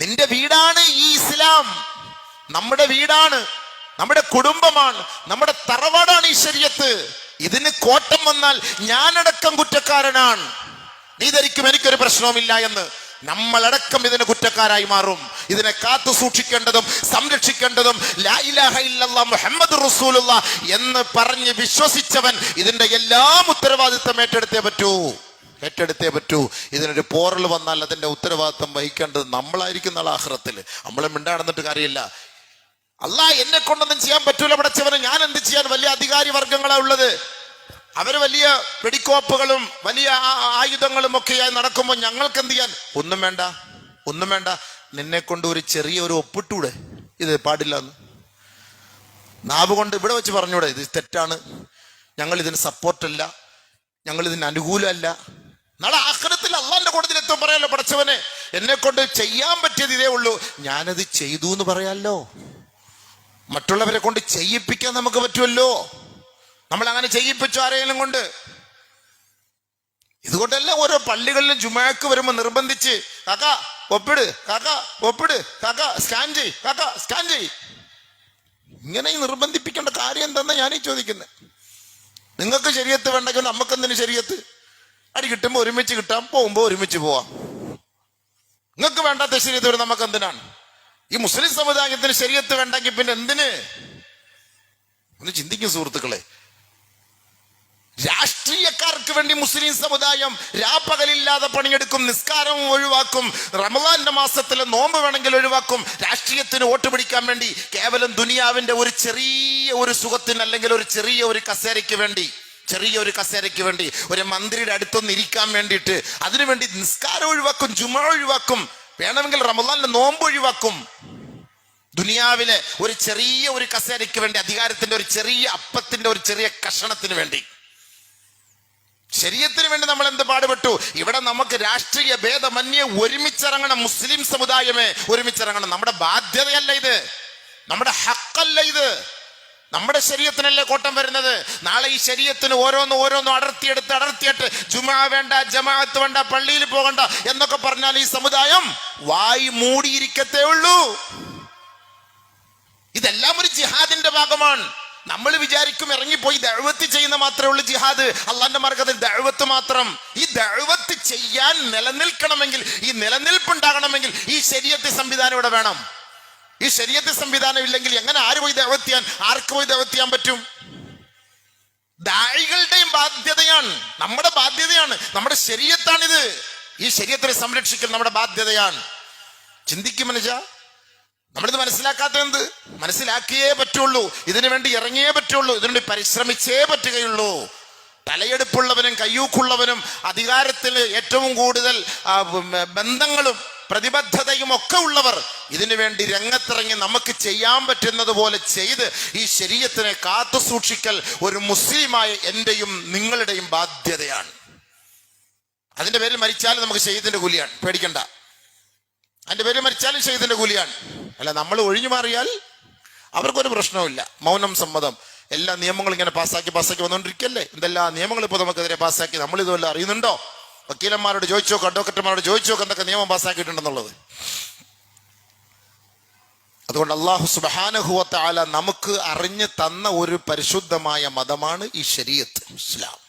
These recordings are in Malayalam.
നിന്റെ വീടാണ് ഈ ഇസ്ലാം. നമ്മുടെ വീടാണ്, നമ്മുടെ കുടുംബമാണ്, നമ്മുടെ തറവാടാണ് ഈ ശരീഅത്ത്. ഇതിന് കോട്ടം വന്നാൽ ഞാനടക്കം കുറ്റക്കാരനാണ്. നീ ധരിക്കും എനിക്കൊരു പ്രശ്നവുമില്ല എന്ന്. നമ്മളടക്കം ഇതിന് കുറ്റക്കാരായി മാറും. ഇതിനെ കാത്തു സൂക്ഷിക്കേണ്ടതും സംരക്ഷിക്കേണ്ടതും ലാ ഇലാഹ ഇല്ലല്ലാഹ് മുഹമ്മദുർ റസൂലുള്ളാഹ് എന്ന് പറഞ്ഞ് വിശ്വസിച്ചവൻ ഇതിന്റെ എല്ലാം ഉത്തരവാദിത്തം ഏറ്റെടുത്തേ പറ്റൂ. ഇതിനൊരു പോറൽ വന്നാൽ അതിന്റെ ഉത്തരവാദിത്തം വഹിക്കേണ്ടത് നമ്മളായിരിക്കും നാളെ ആഖിറത്തിൽ. നമ്മളെ മിണ്ടാടുന്നിട്ട് കാര്യമില്ല. അല്ലാഹ് എന്നെ കൊണ്ടൊന്നും ചെയ്യാൻ പറ്റൂല പടച്ചവന്, ഞാൻ എന്ത് ചെയ്യാൻ? വലിയ അധികാരി വർഗങ്ങളാ ഉള്ളത്. അവര് വലിയ വെടിക്കോപ്പുകളും വലിയ ആയുധങ്ങളും ഒക്കെയായി നടക്കുമ്പോൾ ഞങ്ങൾക്ക് എന്ത് ചെയ്യാൻ? ഒന്നും വേണ്ട. നിന്നെ കൊണ്ട് ഒരു ചെറിയ ഒരു ഒപ്പിട്ടൂടെ, ഇത് പാടില്ല എന്ന് നാവ് കൊണ്ട് ഇവിടെ വെച്ച് പറഞ്ഞൂടെ, ഇത് തെറ്റാണ്, ഞങ്ങൾ ഇതിന് സപ്പോർട്ടല്ല, ഞങ്ങൾ ഇതിന് അനുകൂലമല്ല. നാളെ ആഖിറത്തിൽ അള്ളാന്റെ കോടതിയിൽ എത്തും പറയാലോ, പടച്ചവനെ എന്നെ കൊണ്ട് ചെയ്യാൻ പറ്റിയത് ഇതേ ഉള്ളൂ, ഞാനത് ചെയ്തു എന്ന് പറയാലോ. മറ്റുള്ളവരെ കൊണ്ട് ചെയ്യിപ്പിക്കാൻ നമുക്ക് പറ്റുമല്ലോ. നമ്മൾ അങ്ങനെ ചെയ്യിപ്പിച്ചു ആരെങ്കിലും കൊണ്ട്. ഇതുകൊണ്ടല്ല ഓരോ പള്ളികളിലും ജുമാക്ക് വരുമ്പോ നിർബന്ധിച്ച് കാക്ക ഒപ്പിട്, സ്കാൻ ചെയ്. ഇങ്ങനെ നിർബന്ധിപ്പിക്കേണ്ട കാര്യം എന്താണെന്ന് ഞാനീ ചോദിക്കുന്നത്. നിങ്ങൾക്ക് ശരീഅത്ത് വേണ്ടെങ്കിൽ നമുക്കെന്തിന് ശരീഅത്ത്? അടി കിട്ടുമ്പോ ഒരുമിച്ച് കിട്ടാം, പോകുമ്പോ ഒരുമിച്ച് പോവാം. നിങ്ങൾക്ക് വേണ്ടാത്ത ശരീഅത്ത് വരും നമുക്ക് എന്തിനാണ്? ഈ മുസ്ലിം സമുദായത്തിന് ശരീഅത്ത് വേണ്ടെങ്കിൽ പിന്നെ എന്തിന്? ഒന്ന് ചിന്തിക്കും സുഹൃത്തുക്കളെ. രാഷ്ട്രീയക്കാർക്ക് വേണ്ടി മുസ്ലിം സമുദായം രാപ്പകലില്ലാതെ പണിയെടുക്കും, നിസ്കാരം ഒഴിവാക്കും, റമദാന്റെ മാസത്തിലെ നോമ്പ് വേണമെങ്കിൽ ഒഴിവാക്കും, രാഷ്ട്രീയത്തിന് വോട്ട് പിടിക്കാൻ വേണ്ടി, കേവലം ദുനിയാവിന്റെ ഒരു ചെറിയ ഒരു സുഖത്തിന് അല്ലെങ്കിൽ ഒരു ചെറിയ ഒരു കസേരയ്ക്ക് വേണ്ടി, ഒരു മന്ത്രിയുടെ അടുത്തൊന്ന് ഇരിക്കാൻ വേണ്ടിയിട്ട്, അതിനുവേണ്ടി നിസ്കാരം ഒഴിവാക്കും, ജുമാ ഒഴിവാക്കും, വേണമെങ്കിൽ റമദാനിലെ നോമ്പ് ഒഴിവാക്കും. ദുനിയാവിലെ ഒരു ചെറിയ ഒരു കസേരയ്ക്ക് വേണ്ടി, അധികാരത്തിന്റെ ഒരു ചെറിയ അപ്പത്തിന്റെ ഒരു ചെറിയ കഷണത്തിന് വേണ്ടി, ശരീഅത്തിന് വേണ്ടി നമ്മൾ എന്ത് പാടുപെട്ടു. ഇവിടെ നമുക്ക് രാഷ്ട്രീയ ഭേദമന്യേ ഒരുമിച്ചിറങ്ങണം. മുസ്ലിം സമുദായമേ ഒരുമിച്ചിറങ്ങണം. നമ്മുടെ ബാധ്യതയല്ല ഇത്, നമ്മുടെ ഹക്കല്ല ഇത്. നമ്മുടെ ശരീഅത്തിനല്ലേ കോട്ടം വരുന്നത്. നാളെ ഈ ശരീഅത്തിന് ഓരോന്നും അടർത്തിയിട്ട് ജുമാ വേണ്ട, ജമാഅത്ത് വേണ്ട, പള്ളിയിൽ പോകണ്ട എന്നൊക്കെ പറഞ്ഞാൽ ഈ സമുദായം വായി മൂടിയിരിക്കത്തേ ഉള്ളൂ. ഇതെല്ലാം ഒരു ജിഹാദിന്റെ ഭാഗമാണ്. നമ്മൾ വിചാരിക്കും ഇറങ്ങിപ്പോയി ദഅവത്ത് ചെയ്യുന്ന മാത്രമേ ഉള്ളൂ ജിഹാദ്, അള്ളാന്റെ മാർഗ്ഗത്തിൽ ദഅവത്ത് മാത്രം. ഈ ദഅവത്ത് ചെയ്യാൻ നിലനിൽക്കണമെങ്കിൽ, ഈ നിലനിൽപ്പുണ്ടാകണമെങ്കിൽ ഈ ശരീഅത്ത് സംവിധാനം ഇവിടെ വേണം. ഈ ശരീഅത്ത് സംവിധാനം ഇല്ലെങ്കിൽ എങ്ങനെ ആര് പോയി ദഅവത്ത് ചെയ്യാൻ, ആർക്ക് പോയി ദഅവത്ത് ചെയ്യാൻ പറ്റും? ദാഇകളുടെയും ബാധ്യതയാണ്, നമ്മുടെ ബാധ്യതയാണ്, നമ്മുടെ ശരീഅത്താണിത്. ഈ ശരീഅത്തിനെ സംരക്ഷിക്കൽ നമ്മുടെ ബാധ്യതയാണ്. ചിന്തിക്കും മനുഷ്യ, നമ്മളിത് മനസ്സിലാക്കാത്ത എന്ത്? മനസ്സിലാക്കിയേ പറ്റുള്ളൂ, ഇതിനു വേണ്ടി ഇറങ്ങിയേ പറ്റുള്ളൂ, ഇതിനുവേണ്ടി പരിശ്രമിച്ചേ പറ്റുകയുള്ളൂ. തലയെടുപ്പുള്ളവനും കയ്യൂക്കുള്ളവനും അധികാരത്തിൽ ഏറ്റവും കൂടുതൽ ബന്ധങ്ങളും പ്രതിബദ്ധതയും ഒക്കെ ഉള്ളവർ ഇതിനു വേണ്ടി രംഗത്തിറങ്ങി നമുക്ക് ചെയ്യാൻ പറ്റുന്നത് പോലെ ചെയ്ത് ഈ ശരീഅത്തിനെ കാത്തു സൂക്ഷിക്കൽ ഒരു മുസ്ലിമായ എന്റെയും നിങ്ങളുടെയും ബാധ്യതയാണ്. അതിന്റെ പേരിൽ മരിച്ചാലും നമുക്ക് ഷഹീദിന്റെ കൂലിയാണ്, പേടിക്കണ്ട. അതിന്റെ പേരിൽ മരിച്ചാലും ഷഹീദിന്റെ കൂലിയാണ്. അല്ല, നമ്മൾ ഒഴിഞ്ഞു മാറിയാൽ അവർക്കൊരു പ്രശ്നവുമില്ല. മൗനം സമ്മതം, എല്ലാ നിയമങ്ങളും ഇങ്ങനെ പാസ്സാക്കി വന്നുകൊണ്ടിരിക്കല്ലേ. എന്തെല്ലാം നിയമങ്ങൾ ഇപ്പോൾ നമുക്കെതിരെ പാസ്സാക്കി, നമ്മളിതുവല്ല അറിയുന്നുണ്ടോ? വക്കീലന്മാരോട് ചോദിച്ചോ, അഡ്വക്കറ്റുമാരോട് ചോദിച്ചോ എന്തൊക്കെ നിയമം പാസ്സാക്കിയിട്ടുണ്ടെന്നുള്ളത്. അതുകൊണ്ട് അല്ലാഹു സുബ്ഹാനഹു വ തആല നമുക്ക് അറിഞ്ഞു തന്ന ഒരു പരിശുദ്ധമായ മതമാണ് ഈ ശരീഅത്ത് ഇസ്ലാം.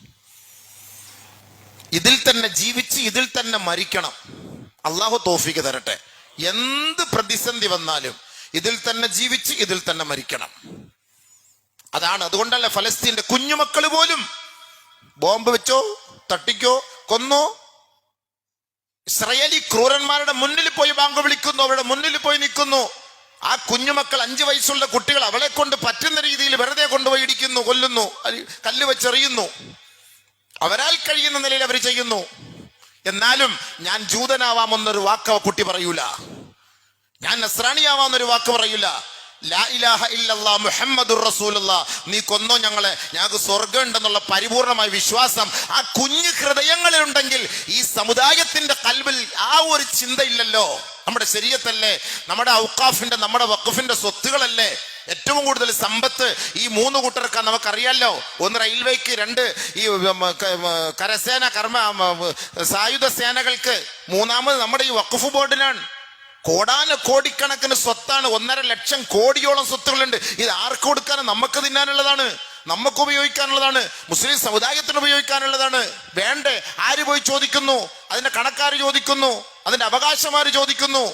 ഇതിൽ തന്നെ ജീവിച്ച് ഇതിൽ തന്നെ മരിക്കണം. അള്ളാഹു തൗഫീഖ് തരട്ടെ. എന്ത് പ്രതിസന്ധി വന്നാലും ഇതിൽ തന്നെ ജീവിച്ച് ഇതിൽ തന്നെ മരിക്കണം. അതാണ്. അതുകൊണ്ടല്ല ഫലസ്തീന്റെ കുഞ്ഞുമക്കൾ പോലും ബോംബ് വെച്ചോ, തട്ടിക്കോ, കൊന്നോ, ഇസ്രായേലി ക്രൂരന്മാരുടെ മുന്നിൽ പോയി ബാങ്ക് വിളിക്കുന്നു, അവരുടെ മുന്നിൽ പോയി നിൽക്കുന്നു. ആ കുഞ്ഞുമക്കൾ, 5 വയസ്സുള്ള കുട്ടികൾ, അവളെ കൊണ്ട് പറ്റുന്ന രീതിയിൽ വെറുതെ കൊണ്ടുപോയി ഇടിക്കുന്നു, കൊല്ലുന്നു, കല്ല് വെച്ചെറിയുന്നു. അവരാൽ കഴിയുന്ന നിലയിൽ അവർ ചെയ്യുന്നു. എന്നാലും ഞാൻ ജൂതനാവാമെന്നൊരു വാക്ക് കുട്ടി പറയൂല, ഞാൻ നസ്രാണിയാവാമെന്നൊരു വാക്ക് പറയൂല. ലാ ഇലാഹ ഇല്ലല്ലാഹ് മുഹമ്മദുർ റസൂലുള്ളാഹ്, നീ കൊന്നോ ഞങ്ങളെ, ഞങ്ങൾക്ക് സ്വർഗം ഉണ്ടെന്നുള്ള പരിപൂർണമായ വിശ്വാസം ആ കുഞ്ഞു ഹൃദയങ്ങളിൽ ഉണ്ടെങ്കിൽ ഈ സമുദായത്തിന്റെ കൽബിൽ ആ ഒരു ചിന്തയില്ലല്ലോ. നമ്മുടെ ശരീഅത്തല്ലേ, നമ്മുടെ ഔഖാഫിന്റെ, നമ്മുടെ വഖഫിന്റെ സ്വത്തുകളല്ലേ ഏറ്റവും കൂടുതൽ സമ്പത്ത്. ഈ 3 കൂട്ടർക്ക് നമുക്കറിയാലോ. 1 റെയിൽവേക്ക്, 2 ഈ കരസേന, സായുധ സേനകൾക്ക്, 3ാമത് നമ്മുടെ ഈ വഖഫ് ബോർഡിനാണ്. കോടിക്കണക്കിന് സ്വത്താണ്, 1.5 ലക്ഷം കോടിയോളം സ്വത്തുകളുണ്ട്. ഇത് ആർക്ക് കൊടുക്കാനും? നമുക്ക് തിന്നാനുള്ളതാണ്, നമുക്ക് ഉപയോഗിക്കാനുള്ളതാണ്, മുസ്ലിം സമുദായത്തിന് ഉപയോഗിക്കാനുള്ളതാണ്. വേണ്ടേ? ആര് പോയി ചോദിക്കുന്നു? അതിന്റെ കണക്കാര് ചോദിക്കുന്നു, അതിന്റെ അവകാശമാര് ചോദിക്കുന്നു.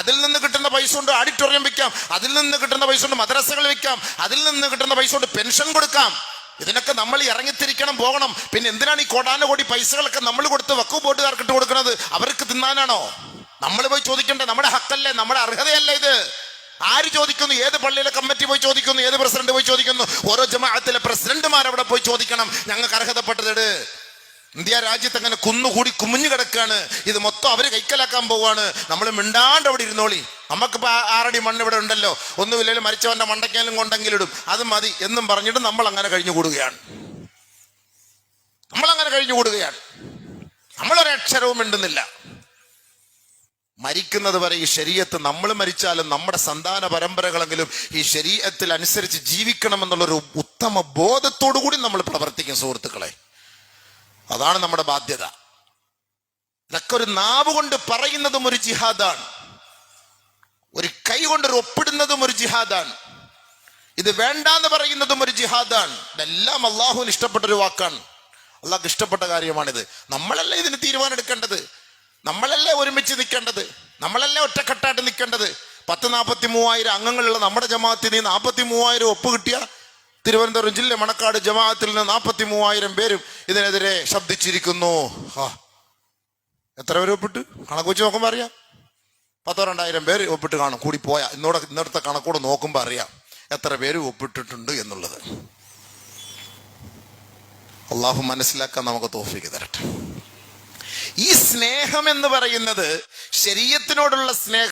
അതിൽ നിന്ന് കിട്ടുന്ന പൈസ കൊണ്ട് ഓഡിറ്റോറിയം വെക്കാം, അതിൽ നിന്ന് കിട്ടുന്ന പൈസ കൊണ്ട് മദ്രസകൾ വെക്കാം, അതിൽ നിന്ന് കിട്ടുന്ന പൈസ കൊണ്ട് പെൻഷൻ കൊടുക്കാം. ഇതിനൊക്കെ നമ്മൾ ഇറങ്ങിത്തിരിക്കണം, പോകണം. പിന്നെ എന്തിനാണ് ഈ കോടാനുകോടി പൈസകളൊക്കെ നമ്മൾ കൊടുത്ത് വഖഫ് ബോർഡുകാർക്ക് ഇട്ട് കൊടുക്കുന്നത്? അവർക്ക് തിന്നാനാണോ? നമ്മൾ പോയി ചോദിക്കണ്ടേ? നമ്മുടെ ഹക്കല്ലേ, നമ്മുടെ അർഹതയല്ലേ ഇത്? ആര് ചോദിക്കുന്നു? ഏത് പള്ളിയിലെ കമ്മിറ്റി പോയി ചോദിക്കുന്നു? ഏത് പ്രസിഡന്റ് പോയി ചോദിക്കുന്നു? ഓരോ ജമാഅത്തിലെ പ്രസിഡന്റുമാർ അവിടെ പോയി ചോദിക്കണം, ഞങ്ങൾക്ക് അർഹതപ്പെട്ടത്. ഇന്ത്യ രാജ്യത്ത് അങ്ങനെ കുന്നുകൂടി കുമിഞ്ഞു കിടക്കാണ്. ഇത് മൊത്തം അവര് കൈക്കലാക്കാൻ പോവാണ്. നമ്മൾ മിണ്ടാണ്ട് അവിടെ ഇരുന്നോളി, നമുക്കിപ്പോ 6 അടി മണ്ണ് ഇവിടെ ഉണ്ടല്ലോ, ഒന്നുമില്ലെങ്കിലും മരിച്ചവന്റെ മണ്ടയ്ക്കാലും കൊണ്ടെങ്കിലും ഇടും, അത് മതി എന്നും പറഞ്ഞിട്ട് നമ്മൾ അങ്ങനെ കഴിഞ്ഞുകൂടുകയാണ്. നമ്മളൊരക്ഷരവും മിണ്ടുന്നില്ല. മരിക്കുന്നത് വരെ ഈ ശരീഅത്ത്, നമ്മൾ മരിച്ചാലും നമ്മുടെ സന്താന പരമ്പരകളെങ്കിലും ഈ ശരീഅത്തിൽ അനുസരിച്ച് ജീവിക്കണമെന്നുള്ളൊരു ഉത്തമ ബോധത്തോടു കൂടി നമ്മൾ പ്രവർത്തിക്കും സുഹൃത്തുക്കളെ. അതാണ് നമ്മുടെ ബാധ്യത. ഇതൊക്കെ ഒരു നാവ് കൊണ്ട് പറയുന്നതും ഒരു ജിഹാദാണ്, ഒരു കൈ കൊണ്ടൊരു ഒപ്പിടുന്നതും ഒരു ജിഹാദാണ്, ഇത് വേണ്ടാന്ന് പറയുന്നതും ഒരു ജിഹാദാണ്. ഇതെല്ലാം അള്ളാഹുവിന് ഇഷ്ടപ്പെട്ടൊരു വാക്കാണ്, അള്ളാഹ്ക്ക് ഇഷ്ടപ്പെട്ട കാര്യമാണിത്. നമ്മളല്ലേ ഇതിന് തീരുമാനം എടുക്കേണ്ടത്, നമ്മളല്ലേ ഒരുമിച്ച് നിൽക്കേണ്ടത്, നമ്മളല്ലേ ഒറ്റക്കെട്ടായിട്ട് നിൽക്കേണ്ടത്. 43,000 അംഗങ്ങളുള്ള നമ്മുടെ ജമാഅത്തിന് 43,000 ഒപ്പ് കിട്ടിയ തിരുവനന്തപുരം ജില്ല മണക്കാട് ജമാഅത്തിൽ നിന്ന് 43,000 പേരും ഇതിനെതിരെ ശബ്ദിച്ചിരിക്കുന്നു. എത്ര പേര് ഒപ്പിട്ട്? കണക്ക് വെച്ച് നോക്കുമ്പോൾ അറിയാം, 1,000-2,000 പേര് ഒപ്പിട്ട് കാണും. കൂടി പോയാ ഇന്നത്തെ കണക്കൂടെ നോക്കുമ്പോൾ അറിയാം എത്ര പേര് ഒപ്പിട്ടിട്ടുണ്ട് എന്നുള്ളത്. അള്ളാഹു മനസ്സിലാക്കാൻ നമുക്ക് തൗഫീഖ് തരട്ടെ. ഈ സ്നേഹം എന്ന് പറയുന്നത് ശരീഅത്തിനോടുള്ള സ്നേഹം